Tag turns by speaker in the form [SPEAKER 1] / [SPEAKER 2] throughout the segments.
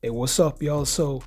[SPEAKER 1] Hey, what's up, y'all? So,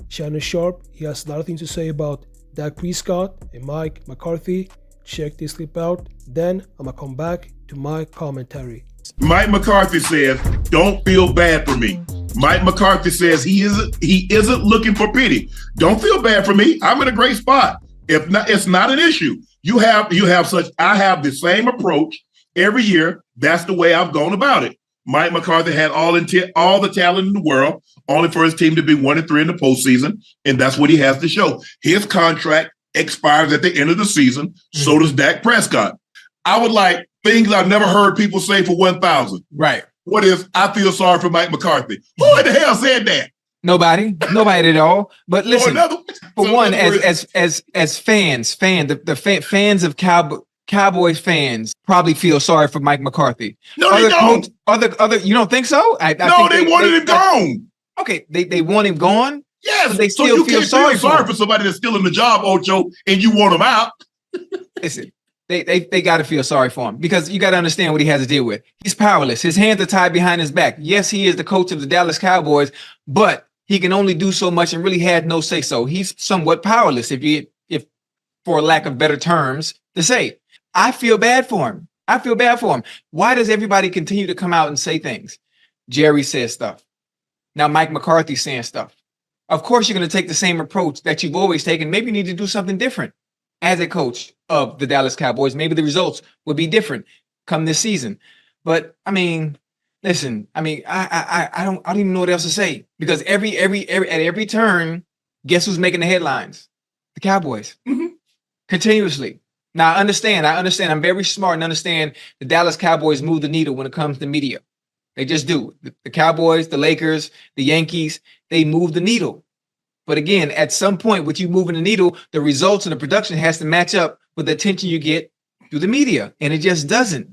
[SPEAKER 1] Shannon Sharpe, he has a lot of things to say about Dak Prescott and Mike McCarthy. Check this clip out. Then I'm going to come back to my commentary.
[SPEAKER 2] Mike McCarthy says, don't feel bad for me. Mike McCarthy says he isn't looking for pity. Don't feel bad for me. I'm in a great spot. If not, it's not an issue. I have the same approach every year. That's the way I've gone about it. Mike McCarthy had all the talent in the world, only for his team to be 1-3 in the postseason, and that's what he has to show. His contract expires at the end of the season. So does Dak Prescott. I would like things I've never heard people say for 1,000.
[SPEAKER 3] Right.
[SPEAKER 2] What is, I feel sorry for Mike McCarthy. Who in the hell said that?
[SPEAKER 3] Nobody at all. But listen, for one, as fans, fans of Cowboys fans probably feel sorry for Mike McCarthy.
[SPEAKER 2] No, they don't.
[SPEAKER 3] Other, you don't think so?
[SPEAKER 2] I think they wanted him gone.
[SPEAKER 3] Okay, they want him gone.
[SPEAKER 2] Yes,
[SPEAKER 3] they still
[SPEAKER 2] you
[SPEAKER 3] feel
[SPEAKER 2] can't
[SPEAKER 3] sorry
[SPEAKER 2] for somebody that's still in the job, Ocho, and you want him out.
[SPEAKER 3] Listen, they got to feel sorry for him because you got to understand what he has to deal with. He's powerless. His hands are tied behind his back. Yes, he is the coach of the Dallas Cowboys, but he can only do so much and really had no say so. He's somewhat powerless, if for lack of better terms to say. I feel bad for him. Why does everybody continue to come out and say things? Jerry says stuff. Now Mike McCarthy's saying stuff. Of course, you're going to take the same approach that you've always taken. Maybe you need to do something different as a coach of the Dallas Cowboys. Maybe the results would be different come this season. But I mean, listen, I don't even know what else to say because at every turn, guess who's making the headlines? The Cowboys. Continuously. Now I understand. I'm very smart and understand the Dallas Cowboys move the needle when it comes to media. They just do. The Cowboys, the Lakers, the Yankees, they move the needle. But again, at some point, with you moving the needle, the results and the production has to match up with the attention you get through the media. And it just doesn't.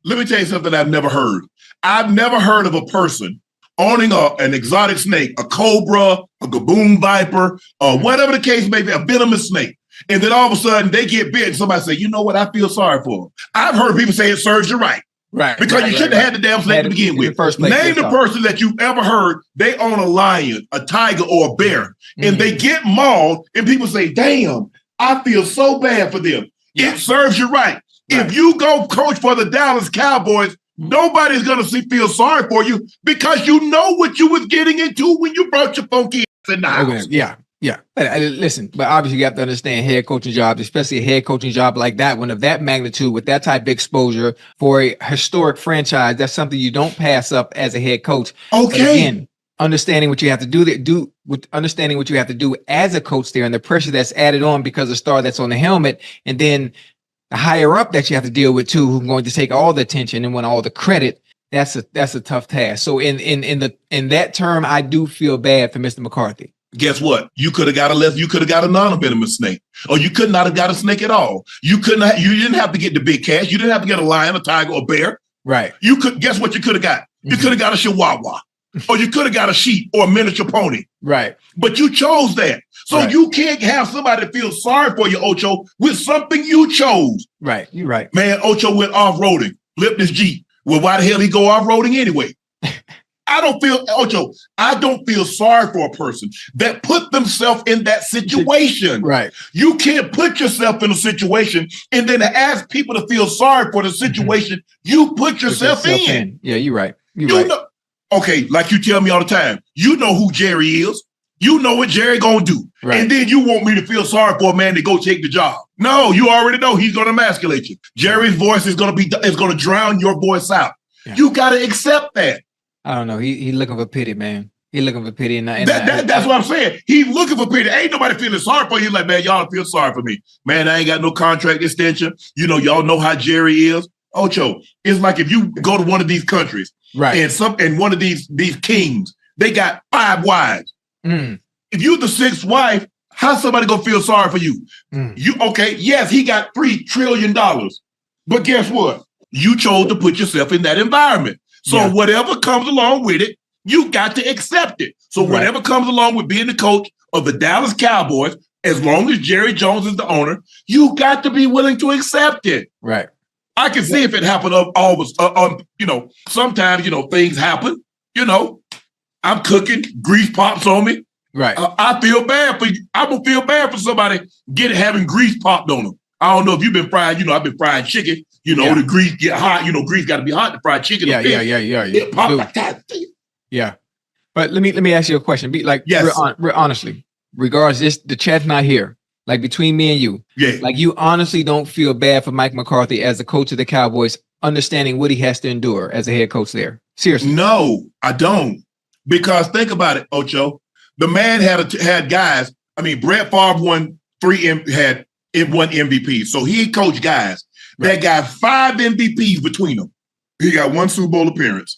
[SPEAKER 2] Let me tell you something I've never heard. I've never heard of a person owning an exotic snake, a cobra, a gaboon viper, or whatever the case may be, a venomous snake. And then all of a sudden they get bit and somebody say, you know what, I feel sorry for them. I've heard people say it serves you right.
[SPEAKER 3] Right.
[SPEAKER 2] Because you shouldn't have had the damn snake to begin with. Name the person that you've ever heard they own a lion, a tiger, or a bear, and they get mauled, and people say, damn, I feel so bad for them. Yeah. It serves you right. If you go coach for the Dallas Cowboys, nobody's going to feel sorry for you because you know what you was getting into when you brought your funky ass in the house.
[SPEAKER 3] Yeah. But listen, but obviously you have to understand head coaching jobs, especially a head coaching job like that one of that magnitude with that type of exposure for a historic franchise. That's something you don't pass up as a head coach.
[SPEAKER 2] Okay.
[SPEAKER 3] But again, understanding what you have to do as a coach there and the pressure that's added on because of the star that's on the helmet, and then the higher up that you have to deal with too, who's going to take all the attention and want all the credit. That's a tough task. So in that term, I do feel bad for Mr. McCarthy.
[SPEAKER 2] Guess what? You could have got a non-venomous snake, or you could not have got a snake at all. You didn't have to get the big cats. You didn't have to get a lion, a tiger, or a bear.
[SPEAKER 3] Right.
[SPEAKER 2] Guess what you could have got? You could have got a chihuahua, or you could have got a sheep or a miniature pony.
[SPEAKER 3] Right.
[SPEAKER 2] But you chose that. So you can't have somebody feel sorry for you, Ocho, with something you chose.
[SPEAKER 3] Right. You're right.
[SPEAKER 2] Man, Ocho went off-roading, flipped his Jeep. Well, why the hell he go off-roading anyway? I don't feel sorry for a person that put themselves in that situation.
[SPEAKER 3] Right.
[SPEAKER 2] You can't put yourself in a situation and then ask people to feel sorry for the situation you put yourself in.
[SPEAKER 3] Yeah, you're right.
[SPEAKER 2] Know, okay, like you tell me all the time, you know who Jerry is. You know what Jerry gonna do. Right. And then you want me to feel sorry for a man to go take the job. No, you already know he's gonna emasculate you. Jerry's voice is gonna drown your voice out. Yeah. You gotta accept that.
[SPEAKER 3] I don't know. He looking for pity, man. He looking for pity.
[SPEAKER 2] That's what I'm saying. He's looking for pity. Ain't nobody feeling sorry for you. Like, man, y'all feel sorry for me. Man, I ain't got no contract extension. You know, y'all know how Jerry is. Ocho, it's like if you go to one of these countries, right? And one of these kings, they got 5 wives. If you the 6th wife, how's somebody gonna feel sorry for you? Yes, he got $3 trillion. But guess what? You chose to put yourself in that environment. So whatever comes along with it, you got to accept it. So whatever comes along with being the coach of the Dallas Cowboys, as long as Jerry Jones is the owner, you got to be willing to accept it.
[SPEAKER 3] Right.
[SPEAKER 2] I can see if it happened sometimes, things happen, I'm cooking, grease pops on me.
[SPEAKER 3] Right.
[SPEAKER 2] I feel bad for you. I'm gonna feel bad for somebody having grease popped on them. I don't know if you've been fried. I've been frying chicken. The grease get hot. Grease got to be hot to fry chicken.
[SPEAKER 3] Yeah.
[SPEAKER 2] It pop like that.
[SPEAKER 3] Yeah. But let me ask you a question. Be like,
[SPEAKER 2] yes.
[SPEAKER 3] Honestly, regards the chat's not here. Like between me and you, like you honestly don't feel bad for Mike McCarthy as the coach of the Cowboys, understanding what he has to endure as a head coach there. Seriously.
[SPEAKER 2] No, I don't. Because think about it, Ocho. The man had guys. I mean, Brett Favre won had one MVP. So he coached guys that got 5 MVPs between them. He got 1 Super Bowl appearance.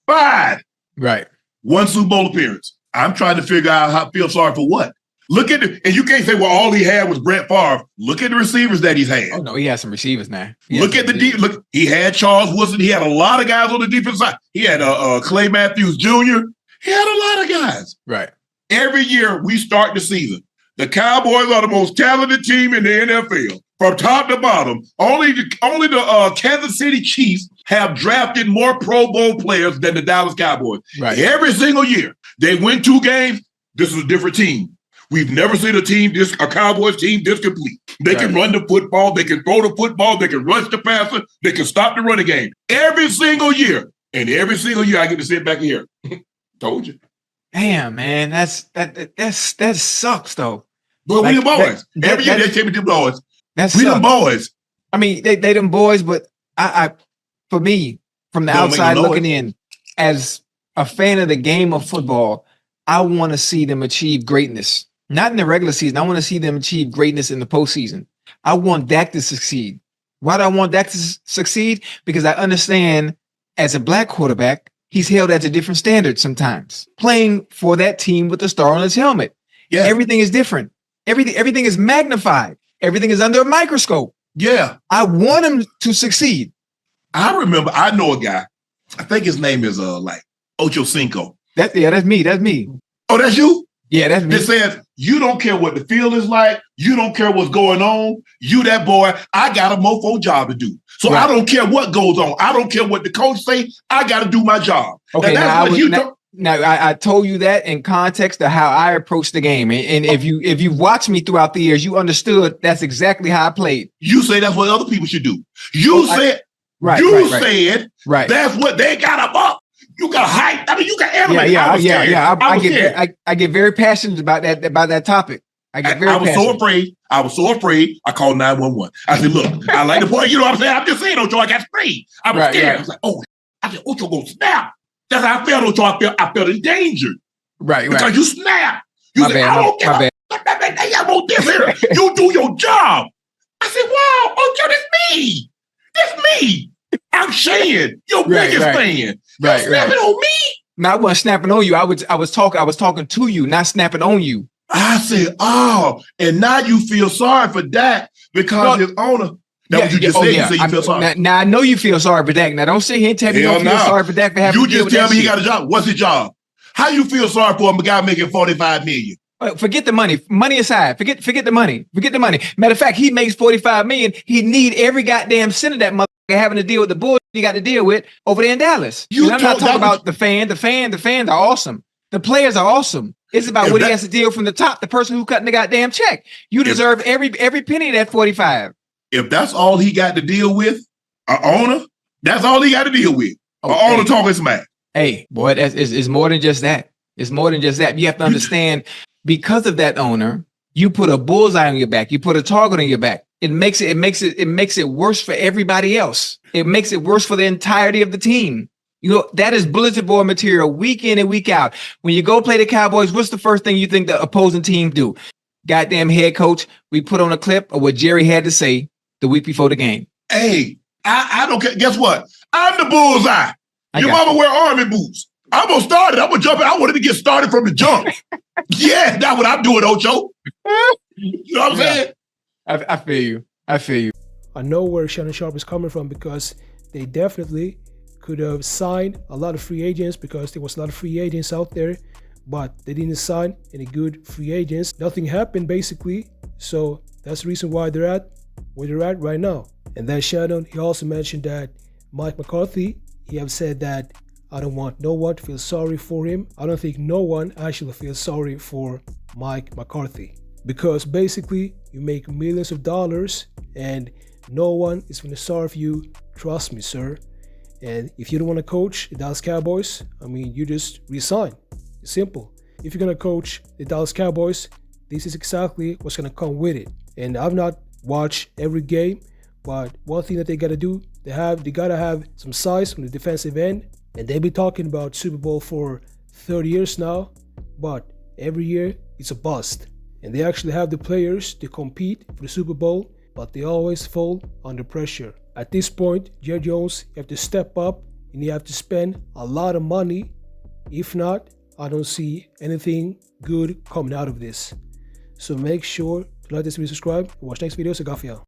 [SPEAKER 2] 5.
[SPEAKER 3] Right.
[SPEAKER 2] 1 Super Bowl appearance. I'm trying to figure out how I feel sorry for what. Look at and you can't say, well, all he had was Brett Favre. Look at the receivers that he's had.
[SPEAKER 3] Oh no, he has some receivers now.
[SPEAKER 2] Look at look. He had Charles Woodson. He had a lot of guys on the defense side. He had Clay Matthews Jr. He had a lot of guys.
[SPEAKER 3] Right.
[SPEAKER 2] Every year we start the season, the Cowboys are the most talented team in the NFL from top to bottom. Only the Kansas City Chiefs have drafted more Pro Bowl players than the Dallas Cowboys.
[SPEAKER 3] Right.
[SPEAKER 2] Every single year they win 2 games. This is a different team. We've never seen a Cowboys team this complete. They can run the football. They can throw the football. They can rush the passer. They can stop the running game. Every single year. And every single year I get to sit back here. Told you.
[SPEAKER 3] Damn, man. That sucks though.
[SPEAKER 2] But we the boys. Every year they take me to the boys. We the boys.
[SPEAKER 3] I mean, they them boys, but I for me, from the outside looking in, as a fan of the game of football, I want to see them achieve greatness. Not in the regular season. I want to see them achieve greatness in the postseason. I want Dak to succeed. Why do I want Dak to succeed? Because I understand as a black quarterback, he's held at a different standard sometimes. Playing for that team with the star on his helmet. Yeah. Everything is different. Everything is magnified. Everything is under a microscope.
[SPEAKER 2] Yeah.
[SPEAKER 3] I want him to succeed.
[SPEAKER 2] I know a guy. I think his name is Ocho Cinco.
[SPEAKER 3] That's me. That's me.
[SPEAKER 2] Oh, that's you?
[SPEAKER 3] Yeah, that's me.
[SPEAKER 2] It says, you don't care what the field is like. You don't care what's going on. You that boy, I got a mofo job to do. So I don't care what goes on. I don't care what the coach say. I got to do my job.
[SPEAKER 3] Okay, I told you that in context of how I approach the game. And if you watched me throughout the years, you understood that's exactly how I played.
[SPEAKER 2] You say that's what other people should do. You said that's what they got them up. You got hype. I mean, you got everything.
[SPEAKER 3] I get very passionate about that topic. I
[SPEAKER 2] was so afraid. I called 911. I said, look, I like the point. You know what I'm saying? I'm just saying, Ocho, I got sprayed. I was scared. I was like, oh, I said, Ocho gonna snap. That's how I felt, Ocho. I felt endangered.
[SPEAKER 3] Right.
[SPEAKER 2] Because you snap. You said, I don't care. They got more this here. You do your job. I said, wow, Ocho, that's me. That's me. I'm Shay, your biggest fan. You're snapping on me.
[SPEAKER 3] No, I wasn't snapping on you. I was talking to you, not snapping on you.
[SPEAKER 2] I said, oh, and now you feel sorry for Dak because his owner. That's what you just said. You said you feel sorry.
[SPEAKER 3] Now I know you feel sorry for Dak. Now don't sit here and tell me you don't feel sorry for Dak for having.
[SPEAKER 2] You just tell me he got a job. What's his job? How you feel sorry for a guy making $45 million?
[SPEAKER 3] Forget the money. Money aside. Forget the money. Forget the money. Matter of fact, he makes $45 million. He need every goddamn cent of that motherfucker having to deal with the bullshit he got to deal with over there in Dallas. I'm not talking about the fan. The fans are awesome. The players are awesome. It's about what he has to deal from the top. The person who cutting the goddamn check. You deserve every penny of that 45.
[SPEAKER 2] If that's all he got to deal with, an owner, that's all he got to deal with. An owner talking smack.
[SPEAKER 3] Hey, boy, it's more than just that. It's more than just that. You have to understand. Because of that owner, you put a bullseye on your back. You put a target on your back. It makes it worse for everybody else. It makes it worse for the entirety of the team. You know, that is bulletin board material week in and week out. When you go play the Cowboys, what's the first thing you think the opposing team do? Goddamn head coach, we put on a clip of what Jerry had to say the week before the game.
[SPEAKER 2] Hey, I don't care. Guess what? I'm the bullseye. Your mama wear army boots. I'm going to start it. I'm going to jump in. I wanted to get started from the jump. Yeah, that's what I'm doing, Ocho. You know what I'm saying?
[SPEAKER 3] I feel you.
[SPEAKER 1] I know where Shannon Sharpe is coming from because they definitely could have signed a lot of free agents because there was a lot of free agents out there, but they didn't sign any good free agents. Nothing happened, basically. So that's the reason why they're at where they're at right now. And then Shannon, he also mentioned that Mike McCarthy, he have said that I don't want no one to feel sorry for him. I don't think no one actually feels sorry for Mike McCarthy. Because basically, you make millions of dollars and no one is feeling sorry for you. Trust me, sir. And if you don't want to coach the Dallas Cowboys, I mean, you just resign. It's simple. If you're going to coach the Dallas Cowboys, this is exactly what's going to come with it. And I've not watched every game, but one thing that they got to do, they got to have some size from the defensive end. And they've been talking about Super Bowl for 30 years now, but every year it's a bust. And they actually have the players to compete for the Super Bowl, but they always fall under pressure. At this point, Jerry Jones, you have to step up and you have to spend a lot of money. If not, I don't see anything good coming out of this. So make sure to like this video, subscribe, and watch next videos. I got for y'all.